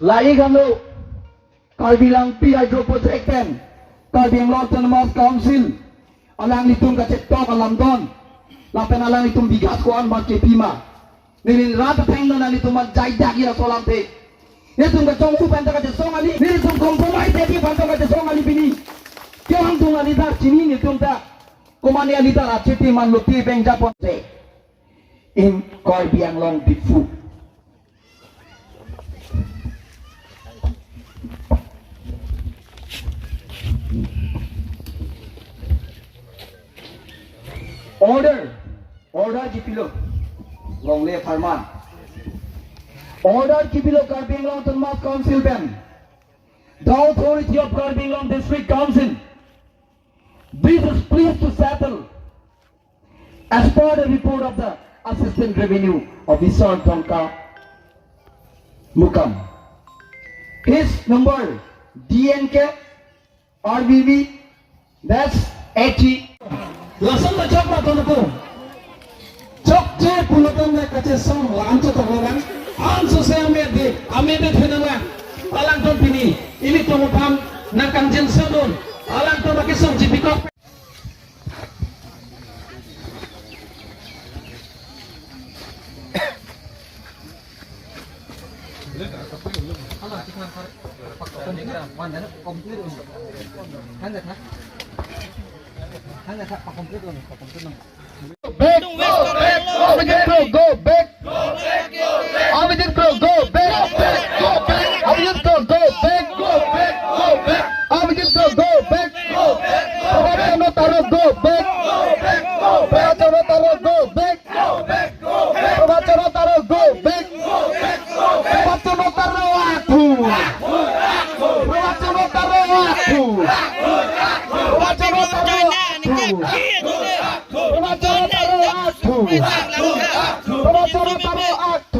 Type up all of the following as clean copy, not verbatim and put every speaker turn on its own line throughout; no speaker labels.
Lai Gamlo, Karbilang P Hydro Project 10, Karbing Autonomous Council, alang nitung kacetok alam don, lapen alang nitung bigas kuan mat kepima, nirin rata teng na nitung mat jaidak ira solam te, nitung kacong supan ta kacong ali, nitung kompromis te di panto kacong ali bini, kau hang tung ali dar cini nitung ta, komani ali dar aceti man luti beng Japon te, in Karbiang Long Bifu. Order Kipilo, Long Lay Farman. Order Kipilo Karbing Long Autonomous Council Ben. The authority of Karbing Long District Council. This is pleased to settle as per the report of the Assistant Revenue Officer Tongka Mukam. His number DNK RBV that's 80. Langsung macam apa tu? Cok je pulutan nak kaca song lancar tu orang. Anso saya ambil fenomen. Alang tu bini. Ini tu macam nak kanjen sedun. Alang tu pakai song jipikok. Back, go back, go back, Abidin Pro, go back, go back, Abidin Pro, go back, go back, go back, Abidin Pro, go back, go back, Abidin Pro, go back, go back, go back, Abidin Pro, go back, go back, go back, Abidin Pro, go back, go back, go back, Abidin Pro, aku, Abidin Pro, aku,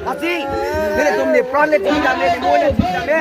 Así, mire, tú me pones chingame, limón, chingame.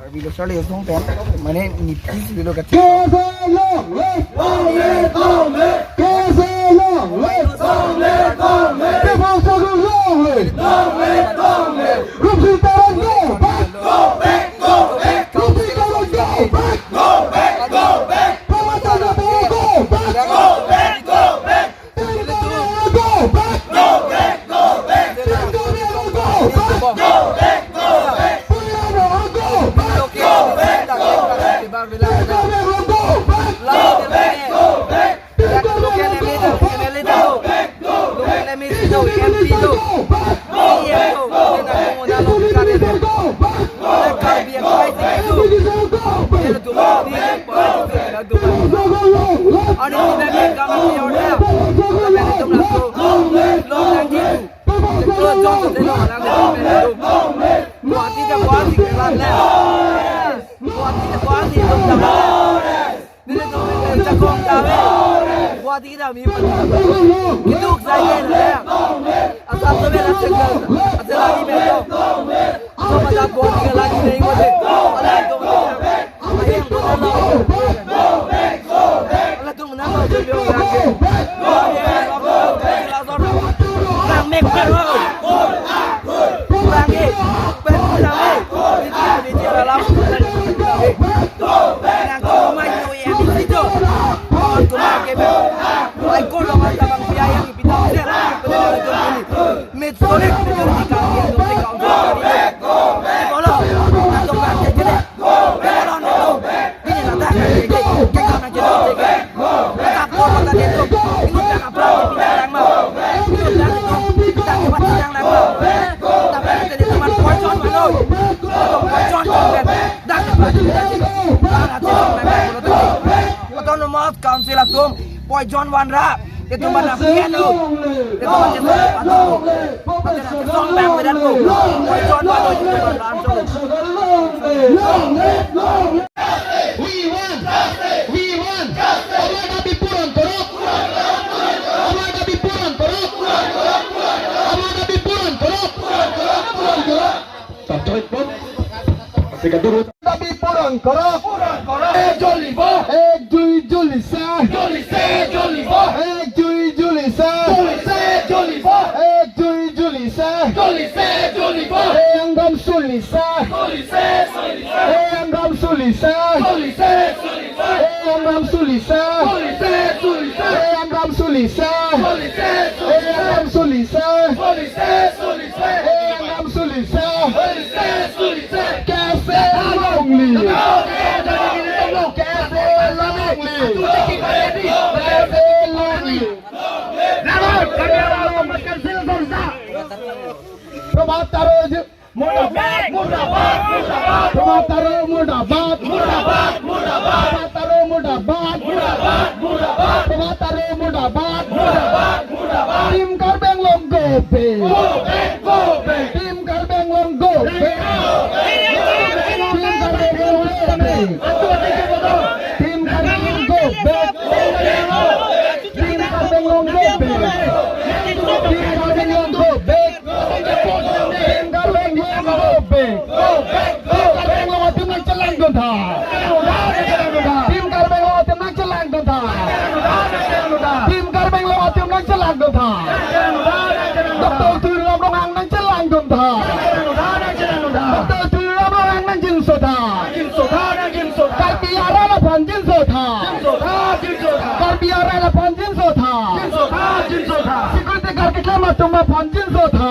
Video soalnya ya song pen, mana nipis video kecil.
Go back.
itu. Iya itu. Dengan mengenal logika itu. Dan kalbi yang baik itu. Dia itu mesti pada itu. Ada tidak dia kami order. Tapi itu langsung. Lo lagi itu. Kalau jauh dari orang itu. Buat tidak buat tidak lah. Buat tidak buat tidak lah. Bila tu kita kong kami, buat kita mimpi. Itu saya lah. Asal tu bila cakap, asal lagi betul. Sama dah buat kita lagi ni boleh. Alah tu macam, ayam tu nama. Alah tu nama tu dia lagi. Orang mek baru. Lagi, lagi. Ini dia dalam. Council atung Boy John Wanra itu mana piano itu macam apa song bang bedan tu Boy John Wanra itu langsung
we want Allah Nabi Puran Torok Allah Nabi Puran Torok Allah Nabi Puran Torok tak coit pun masih kedurut Nabi Puran Torok Jolibo Julisa Jolibo Julisa Jolibo Anggam Sulisa Anggam Sulisa Anggam Sulisa Anggam Sulisa Anggam Sulisa Anggam Sulisa Cafe Lonely Cafe Lonely Probataro Murdabad Probataro Murdabad Probataro Murdabad Probataro Murdabad Tim Karbeng Long Go Big Tim Karbeng Long Go Big Tim Karbeng Long Go Big Tim Karbeng Long Go Big Tim Karbeng Long Go Big Tim Karbeng Long Go Big Tim Karbeng Long Tim nang celang dong Tim Karbeng Long Tim nang celang dong Dokter Turam Longang nang celang dong Dokter Turam Longang nang jin sota Karbiara la panjin sota Karbiara la panjin sota Security guard ke kelama tumma panjin sota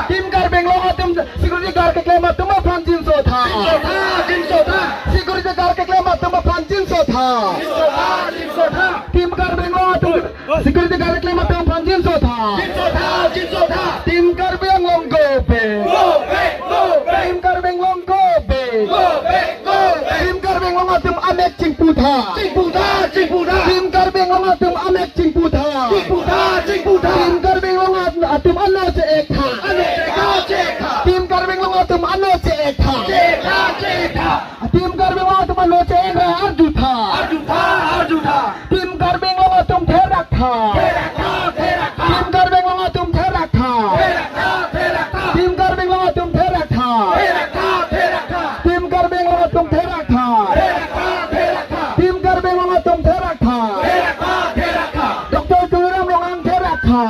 Tim Karbeng Long Tim security guard ke kelama tumma panjin sota Security guard ke kelama tumma panjin sota Tim Karbeng Long security guard ke kelama tumma panjin sota Tim Karbeng Long go back Tim Karbeng Long go back Tim Karbeng Long Tim amek cing puta Tim Karbeng Long Tim amek cing puta Tim Karbeng Long Tim ano se ekha Tim Karbeng Long Tim ano se ekha Tim Karbeng Long Tim ano se ekha arjutha Tim Karbeng Long Tim therakha Tim Karbeng Long Tim therakha Tim Karbeng Long Tim therakha Tim Karbeng Long Tim therakha Tim Karbeng Long Tim therakha Dokter Turam Longang therakha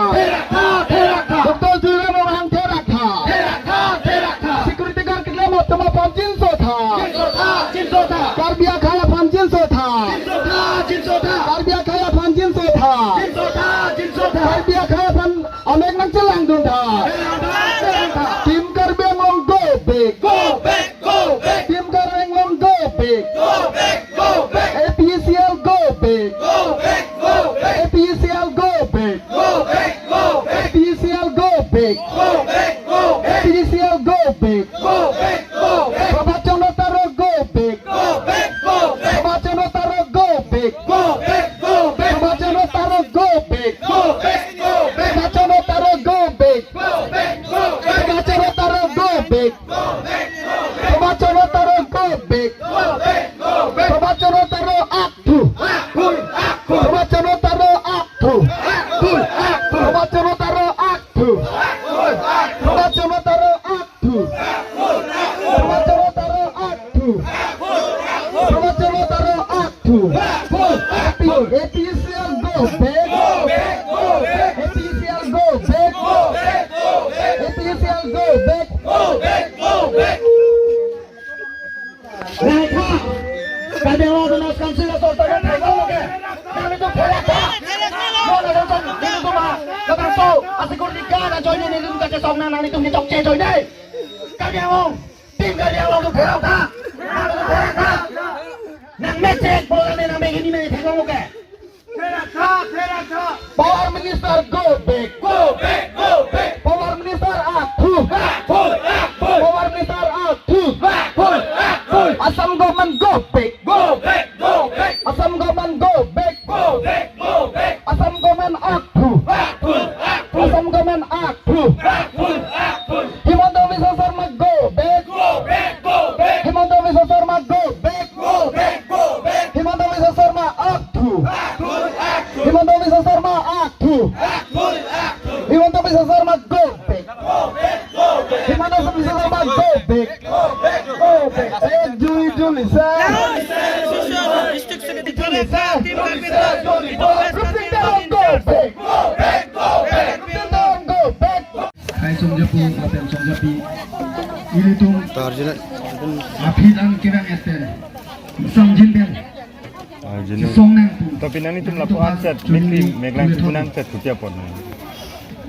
Dokter Turam Longang therakha Security guard ke kelama tuma panjin sota Karbia khaya panjin sota Karbia khaya panjin sota Karbia khaya pan amek nang celang dong Tim Karbeng Long go back Tim Karbeng Long go back APCL go back APCL go back Promotion Utara aktif. Promotion Utara aktif. Promotion Utara aktif. Promotion Utara aktif. APCL go back. APCL go back. APCL go back. Naik ha. Kadang orang nak kansil atau tak tahu ke? Kami tu pelak. Mana nonton ini tu mah. Kadang tu asikur nikah dan join ini tu kerja song nang itu di Jogja join deh. Kadang orang tim kadang orang tu pelak ha. Nang tu pelak ha. Nang mecek bola ni nang begini ni tengok ke? Pelak ha. Power Minister go back. Power Minister aktif. Power Minister aktif. Assam government go back. Assam government go back. Assam government aktif. Assam government aktif. Himanta Biswa Sarma go back. Himanta Biswa Sarma go back. Himanta Biswa Sarma aktif. Himanta Biswa Sarma aktif. Himanta Biswa Sarma go back. Himanta Biswa Sarma go back. Juli Hai Songjapu, Kapten Songjapi. Ini tu apidan kirang eten. Sangjin ben. Song nang tu.
Tapi nang itu melakukan set, mungkin meglang punang set kutia pon.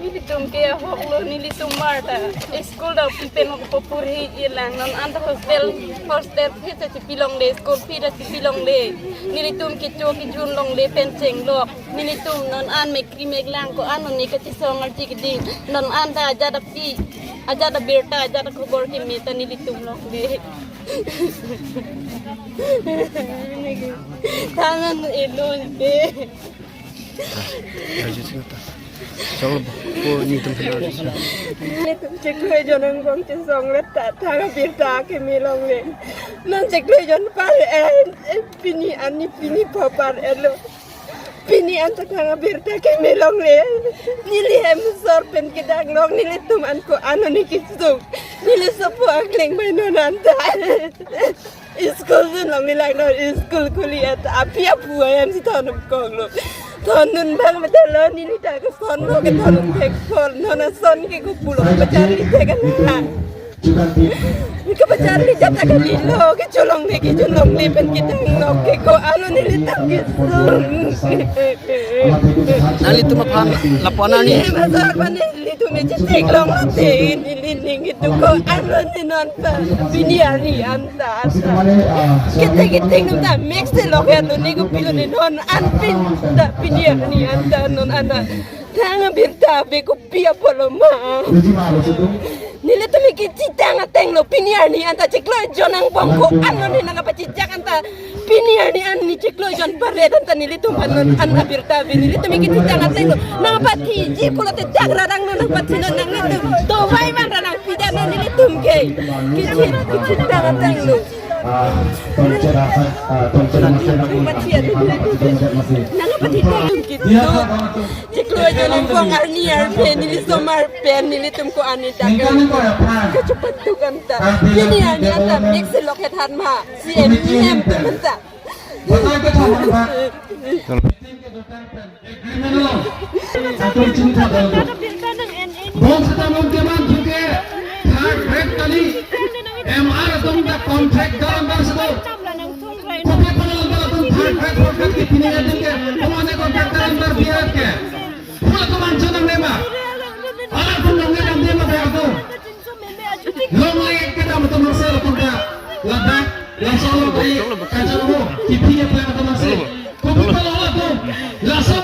Nilitum kaya hoklo nilitum marta school daw pipen ko popuri ilang non anta hostel pita ti pilong le school pita ti pilong le nilitum ki cho ki jun long le pencheng lok nilitum non an me kri meglang ko anon ni ka ti songal ti kidi non anta ajada pi ajada berta ajada ko gor ki meta nilitum lok le tangan elon be
Soal po ni tum pernah.
Ni tu cek lu jonan gong cek song let tak thang birta ke milong le. Nan cek lu jon par pini ani pini papar elo. Pini an tak thang birta ke milong le. Nili hem sor pen ke dag long nili tum an ko anu ni kisung. Nili sopo akleng mai nonan ta. School tu long ni lang no school kuliah api apu ayam si tanam kong lo. Tonun bang madalo nili ta ko son lo ke tonun tek son nona son ke ko pulo pacari tekan na ke pacari jata ka lilo ke colong ne ke colong le pen kita ngok ke ko anu nili ta ke son
Nali tu mapam lapona ni.
Masar bane li tu me tek long te nili ning itu ko anu ni non pa biniari anta kita num ta mix lo ke lo ni ko pilo ni non an pin ta biniari anta non anda tanga birta be ko pia poloma nile to mi kiti tanga teng lo biniari anta ciklo jonang bongko anu ni nanga pacicak anta biniari an ni ciklo jon bare anta nile to manon an birta be nile to mi kiti tanga teng lo nanga pati ji kulo te dagra rang nang pati nang nang to vai man rang pidana nile tum ke kiti tanga teng lo nanga pati tum kiti ciklo jonang bong arniar pen nile somar pen nile tum ko ani dagra kecepatan tu kan ta biniari anta mix lo ke than ma CM ta
Satu cinta dalam. Bom setamam keman juga. Third rate kali. MR tumda contract dalam bahasa. Kopi panel dalam third rate contract di sini ada ke. Pemane contract dalam berbiar ke. Pula teman jangan nema. Alat pun jangan nema berapa. Long lagi kita betul betul tumda. Ladak, langsung lagi. Kajian lu. Kipinya pun betul betul.